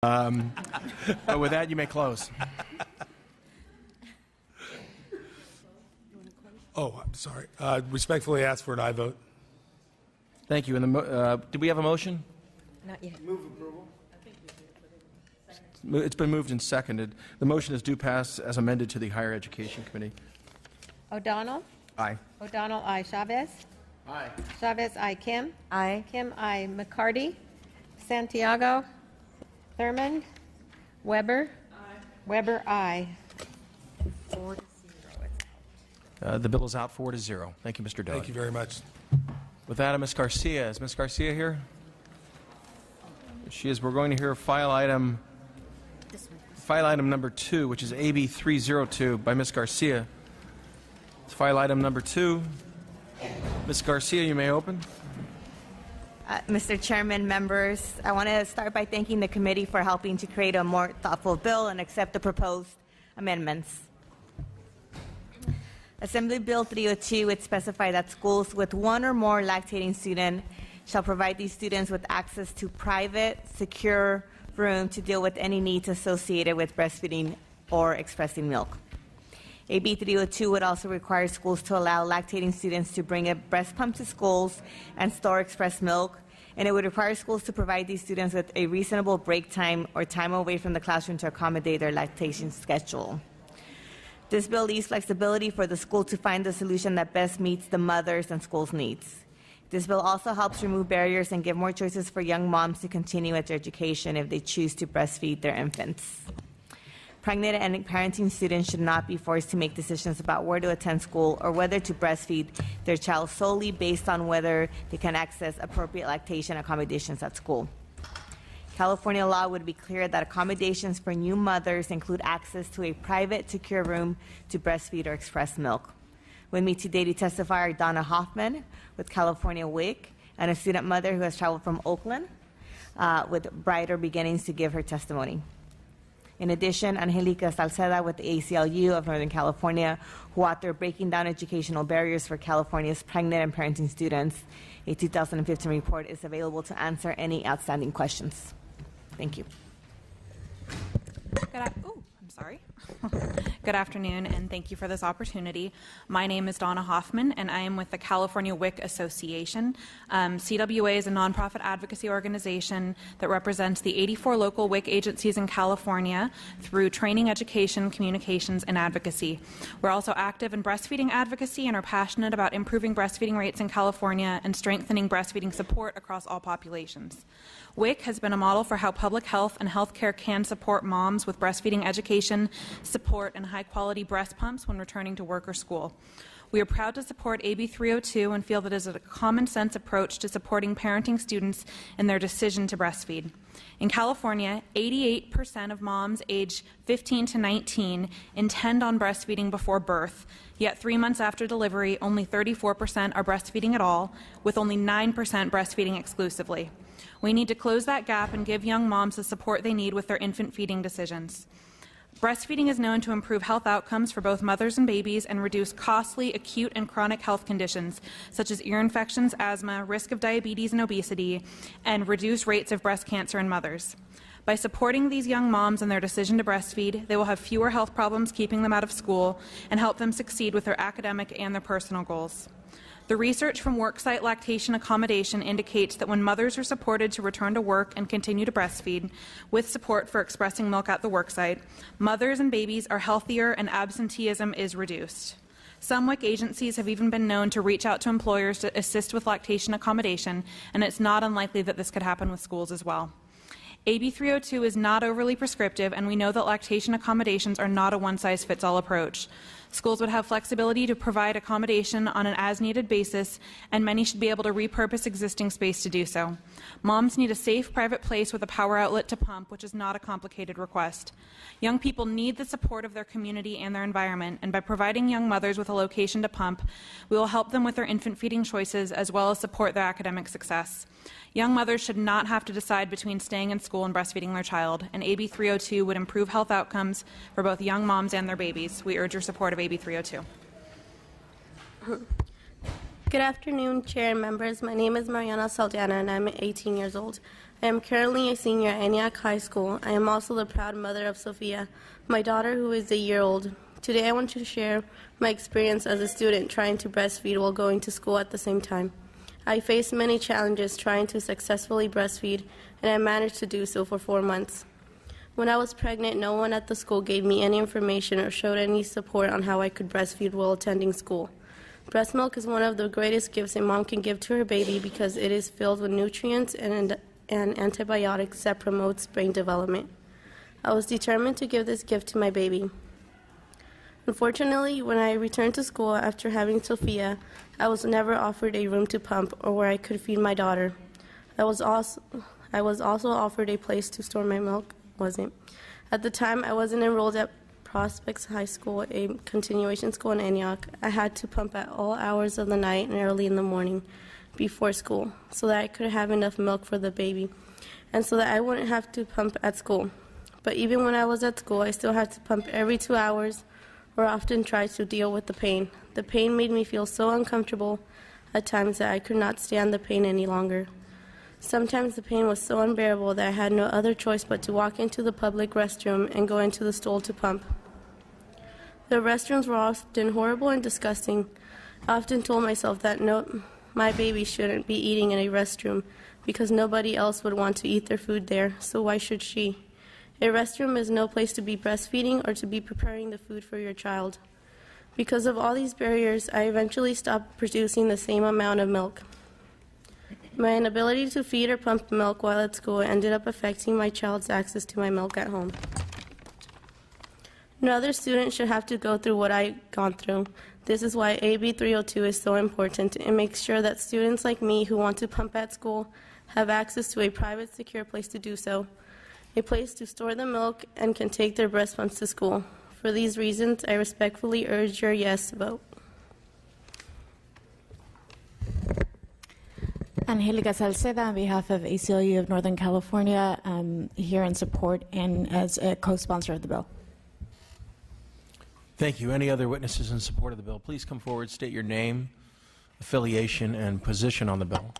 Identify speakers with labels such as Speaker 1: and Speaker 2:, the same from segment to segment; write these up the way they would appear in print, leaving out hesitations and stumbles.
Speaker 1: But with that, you may close.
Speaker 2: Oh, I'm sorry. Respectfully ask for an aye vote.
Speaker 1: Thank you. And did we have a motion?
Speaker 3: Not yet.
Speaker 4: Move approval.
Speaker 1: It's been moved and seconded. The motion is due pass as amended to the Higher Education Committee.
Speaker 3: O'Donnell?
Speaker 1: Aye.
Speaker 3: O'Donnell, aye. Chavez?
Speaker 1: Aye.
Speaker 3: Chavez, aye. Kim?
Speaker 5: Aye.
Speaker 3: Kim, aye. McCarty? Santiago? Thurmond? Weber? Aye. Weber, aye.
Speaker 5: 4-0.
Speaker 1: The bill is out 4-0. Thank you, Mr. Dodd.
Speaker 2: Thank you very much.
Speaker 1: With that, Ms. Garcia. Is Ms. Garcia here? She is. We're going to hear file item number 2, which is AB 302 by Ms. Garcia. It's file item number 2. Ms. Garcia, you may open.
Speaker 5: Mr. Chairman, members, I want to start by thanking the committee for helping to create a more thoughtful bill and accept the proposed amendments. Assembly Bill 302 would specify that schools with one or more lactating students shall provide these students with access to private, secure room to deal with any needs associated with breastfeeding or expressing milk. AB 302 would also require schools to allow lactating students to bring a breast pump to schools and store express milk, and it would require schools to provide these students with a reasonable break time or time away from the classroom to accommodate their lactation schedule. This bill leaves flexibility for the school to find the solution that best meets the mothers and schools' needs. This bill also helps remove barriers and give more choices for young moms to continue with their education if they choose to breastfeed their infants. Pregnant and parenting students should not be forced to make decisions about where to attend school or whether to breastfeed their child solely based on whether they can access appropriate lactation accommodations at school. California law would be clear that accommodations for new mothers include access to a private, secure room to breastfeed or express milk. With me today to testify are Donna Hoffman with California WIC and a student mother who has traveled from Oakland with brighter beginnings to give her testimony. In addition, Angelica Salceda with the ACLU of Northern California, who authored Breaking Down Educational Barriers for California's Pregnant and Parenting Students, a 2015 report, is available to answer any outstanding questions. Thank you.
Speaker 6: Good afternoon, and thank you for this opportunity. My name is Donna Hoffman, and I am with the California WIC Association. CWA is a nonprofit advocacy organization that represents the 84 local WIC agencies in California through training, education, communications, and advocacy. We're also active in breastfeeding advocacy and are passionate about improving breastfeeding rates in California and strengthening breastfeeding support across all populations. WIC has been a model for how public health and healthcare can support moms with breastfeeding education, support, and high-quality breast pumps when returning to work or school. We are proud to support AB 302 and feel that it is a common-sense approach to supporting parenting students in their decision to breastfeed. In California, 88% of moms aged 15 to 19 intend on breastfeeding before birth, yet 3 months after delivery, only 34% are breastfeeding at all, with only 9% breastfeeding exclusively. We need to close that gap and give young moms the support they need with their infant feeding decisions. Breastfeeding is known to improve health outcomes for both mothers and babies and reduce costly acute and chronic health conditions such as ear infections, asthma, risk of diabetes and obesity, and reduce rates of breast cancer in mothers. By supporting these young moms in their decision to breastfeed, they will have fewer health problems keeping them out of school and help them succeed with their academic and their personal goals. The research from Worksite Lactation Accommodation indicates that when mothers are supported to return to work and continue to breastfeed, with support for expressing milk at the worksite, mothers and babies are healthier and absenteeism is reduced. Some WIC agencies have even been known to reach out to employers to assist with lactation accommodation, and it's not unlikely that this could happen with schools as well. AB 302 is not overly prescriptive, and we know that lactation accommodations are not a one-size-fits-all approach. Schools would have flexibility to provide accommodation on an as-needed basis, and many should be able to repurpose existing space to do so. Moms need a safe, private place with a power outlet to pump, which is not a complicated request. Young people need the support of their community and their environment, and by providing young mothers with a location to pump, we will help them with their infant feeding choices as well as support their academic success. Young mothers should not have to decide between staying in school and breastfeeding their child, and AB 302 would improve health outcomes for both young moms and their babies. We urge your support of AB 302.
Speaker 4: Good afternoon, Chair and members. My name is Mariana Saldana, and I'm 18 years old. I am currently a senior at Antioch High School. I am also the proud mother of Sophia, my daughter who is a year old. Today I want to share my experience as a student trying to breastfeed while going to school at the same time. I faced many challenges trying to successfully breastfeed, and I managed to do so for 4 months. When I was pregnant, no one at the school gave me any information or showed any support on how I could breastfeed while attending school. Breast milk is one of the greatest gifts a mom can give to her baby because it is filled with nutrients and antibiotics that promotes brain development. I was determined to give this gift to my baby. Unfortunately, when I returned to school after having Sophia, I was never offered a room to pump or where I could feed my daughter. I was also offered a place to store my milk. At the time, I wasn't enrolled at Prospects High School, a continuation school in Antioch. I had to pump at all hours of the night and early in the morning before school so that I could have enough milk for the baby and so that I wouldn't have to pump at school. But even when I was at school, I still had to pump every 2 hours or often tried to deal with the pain. The pain made me feel so uncomfortable at times that I could not stand the pain any longer. Sometimes the pain was so unbearable that I had no other choice but to walk into the public restroom and go into the stall to pump. The restrooms were often horrible and disgusting. I often told myself that my baby shouldn't be eating in a restroom because nobody else would want to eat their food there, so why should she? A restroom is no place to be breastfeeding or to be preparing the food for your child. Because of all these barriers, I eventually stopped producing the same amount of milk. My inability to feed or pump milk while at school ended up affecting my child's access to my milk at home. No other student should have to go through what I've gone through. This is why AB 302 is so important. It makes sure that students like me who want to pump at school have access to a private, secure place to do so, a place to store the milk, and can take their breast pumps to school. For these reasons, I respectfully urge your yes vote.
Speaker 7: Angelica Salceda, on behalf of ACLU of Northern California, here in support and as a co-sponsor of the bill.
Speaker 1: Thank you. Any other witnesses in support of the bill? Please come forward, state your name, affiliation, and position on the bill.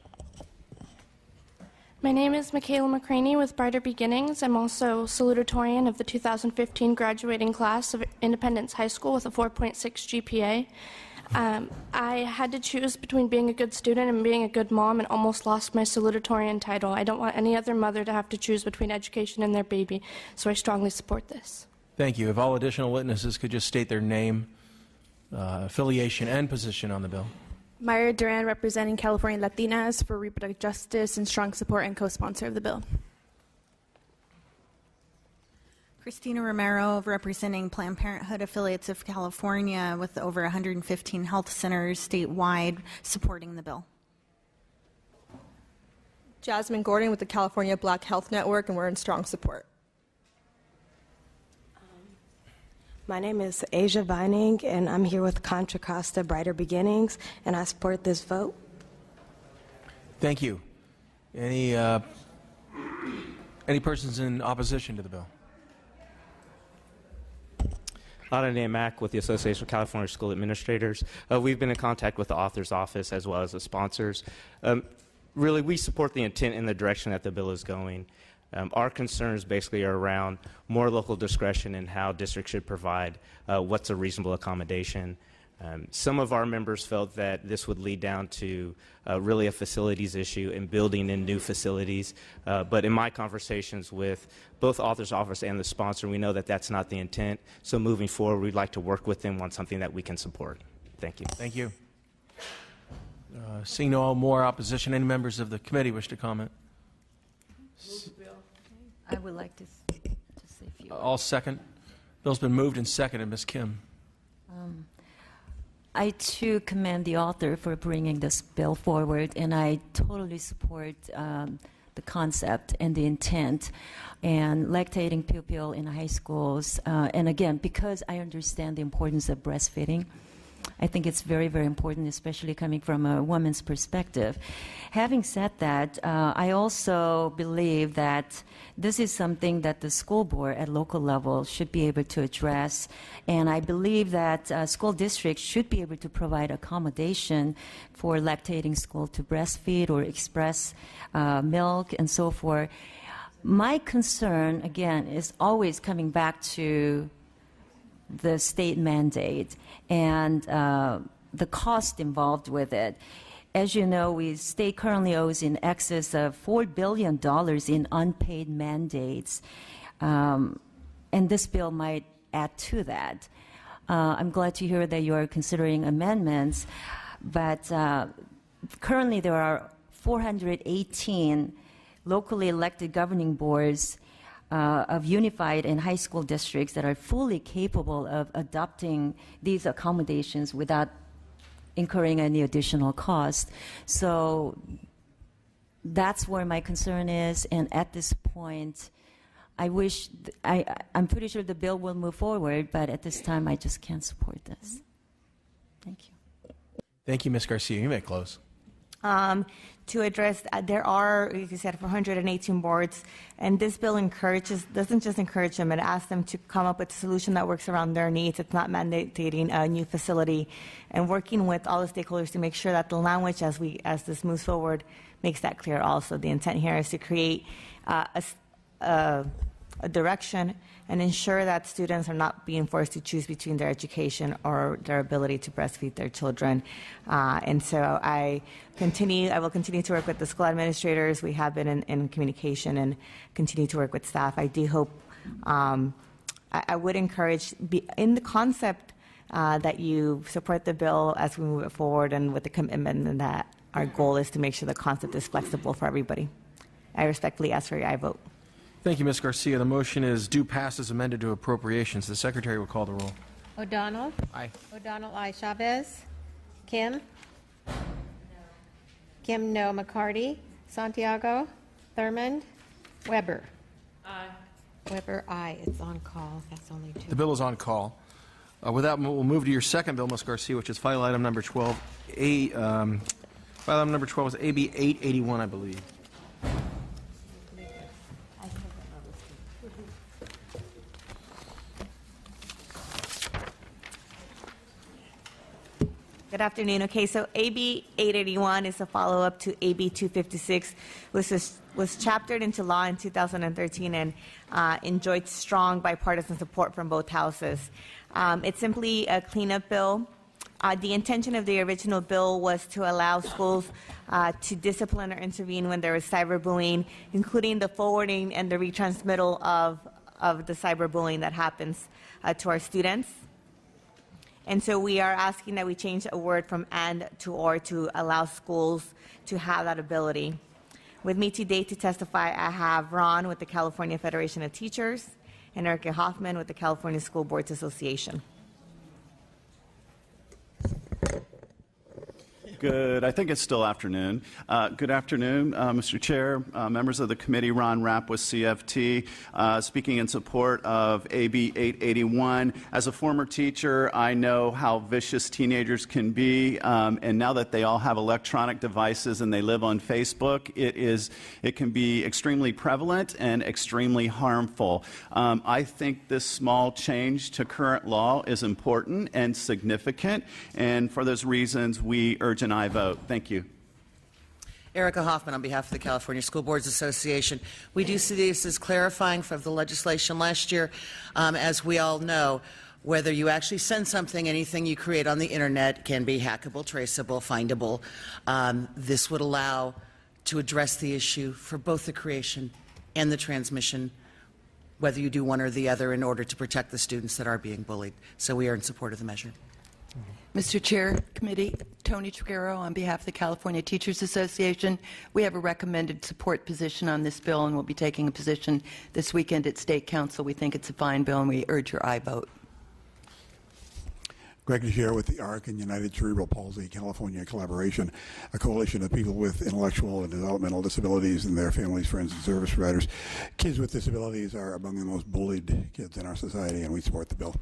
Speaker 8: My name is Michaela McCraney with Brighter Beginnings. I'm also salutatorian of the 2015 graduating class of Independence High School with a 4.6 GPA. I had to choose between being a good student and being a good mom and almost lost my salutatorian title. I don't want any other mother to have to choose between education and their baby, so I strongly support this.
Speaker 1: Thank you. If all additional witnesses could just state their name, affiliation, and position on the bill.
Speaker 9: Myra Duran, representing California Latinas for Reproductive Justice, and strong support and co-sponsor of the bill.
Speaker 10: Christina Romero, representing Planned Parenthood Affiliates of California with over 115 health centers statewide, supporting the bill.
Speaker 11: Jasmine Gordon with the California Black Health Network, and we're in strong support.
Speaker 12: My name is Asia Vining, and I'm here with Contra Costa Brighter Beginnings, and I support this vote.
Speaker 1: Thank you. Any persons in opposition to the bill?
Speaker 13: Adonai Mack with the Association of California School Administrators. We've been in contact with the author's office as well as the sponsors. Really, we support the intent and the direction that the bill is going. Our concerns basically are around more local discretion in how districts should provide what's a reasonable accommodation. Some of our members felt that this would lead down to really a facilities issue and building in new facilities. But in my conversations with both author's office and the sponsor, we know that that's not the intent. So moving forward, we'd like to work with them on something that we can support. Thank you.
Speaker 1: Thank you. Seeing no more opposition, any members of the committee wish to comment?
Speaker 14: I would like to say a few.
Speaker 1: All second. Bill's been moved and seconded. Ms. Kim.
Speaker 14: I too commend the author for bringing this bill forward, and I totally support the concept and the intent and lactating pupil in high schools. And again, because I understand the importance of breastfeeding, I think it's very, very important, especially coming from a woman's perspective. Having said that, I also believe that this is something that the school board at local level should be able to address, and I believe that school districts should be able to provide accommodation for lactating school to breastfeed or express milk and so forth. My concern, again, is always coming back to the state mandate and the cost involved with it. As you know, state currently owes in excess of $4 billion in unpaid mandates, and this bill might add to that. I'm glad to hear that you are considering amendments, but currently there are 418 locally elected governing boards of unified and high school districts that are fully capable of adopting these accommodations without incurring any additional cost. So that's where my concern is, and at this point, I'm pretty sure the bill will move forward, but at this time I just can't support this. Thank you.
Speaker 1: Thank you, Ms. Garcia. You may close.
Speaker 5: To address, there are, like you said, 418 boards, and this bill doesn't just encourage them, it asks them to come up with a solution that works around their needs. It's not mandating a new facility, and working with all the stakeholders to make sure that the language, as this moves forward, makes that clear also. The intent here is to create a direction and ensure that students are not being forced to choose between their education or their ability to breastfeed their children. And so I will continue to work with the school administrators. We have been in communication and continue to work with staff. I do hope, I would encourage, in the concept that you support the bill as we move it forward, and with the commitment and that our goal is to make sure the concept is flexible for everybody. I respectfully ask for your aye vote.
Speaker 1: Thank you, Ms. Garcia. The motion is due pass as amended to appropriations. The Secretary will call the roll.
Speaker 3: O'Donnell.
Speaker 1: Aye.
Speaker 3: O'Donnell, aye. Chavez. Kim. Kim, no. McCarty. Santiago. Thurmond. Weber.
Speaker 6: Aye.
Speaker 3: Weber, aye. It's on call. That's only two.
Speaker 1: The bill is on call. With that, we'll move to your second bill, Ms. Garcia, which is file item number 12. File item number 12 is AB 881, I believe.
Speaker 5: Good afternoon. Okay, so AB 881 is a follow-up to AB 256, which was chaptered into law in 2013 and enjoyed strong bipartisan support from both houses. It's simply a cleanup bill. The intention of the original bill was to allow schools to discipline or intervene when there is cyberbullying, including the forwarding and the retransmittal of the cyberbullying that happens to our students. And so we are asking that we change a word from and to or to allow schools to have that ability. With me today to testify, I have Ron with the California Federation of Teachers and Erica Hoffman with the California School Boards Association.
Speaker 15: Good. I think it's still afternoon. Good afternoon, Mr. Chair, members of the committee. Ron Rapp with CFT, speaking in support of AB 881. As a former teacher, I know how vicious teenagers can be, and now that they all have electronic devices and they live on Facebook, it can be extremely prevalent and extremely harmful. I think this small change to current law is important and significant, and for those reasons, we urge an aye vote. Thank you.
Speaker 16: Erica Hoffman on behalf of the California School Boards Association. We do see this as clarifying from the legislation last year. As we all know, whether you actually send something, anything you create on the internet can be hackable, traceable, findable. This would allow to address the issue for both the creation and the transmission, whether you do one or the other, in order to protect the students that are being bullied. So we are in support of the measure.
Speaker 17: Mr. Chair, Committee, Tony Triguero on behalf of the California Teachers Association. We have a recommended support position on this bill, and we'll be taking a position this weekend at State Council. We think it's a fine bill, and we urge your aye vote.
Speaker 18: Greg Legere with the ARC and United Cerebral Palsy California Collaboration, a coalition of people with intellectual and developmental disabilities and their families, friends, and service providers. Kids with disabilities are among the most bullied kids in our society, and we support the bill.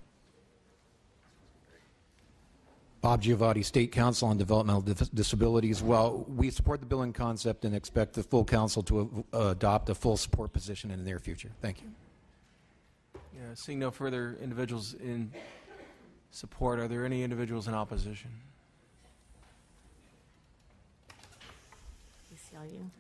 Speaker 19: Bob Giovatti, State Council on Developmental Disabilities. Well, we support the bill in concept and expect the full council to adopt a full support position in the near future. Thank you.
Speaker 1: Yeah, seeing no further individuals in support, are there any individuals in opposition?
Speaker 5: ACLU.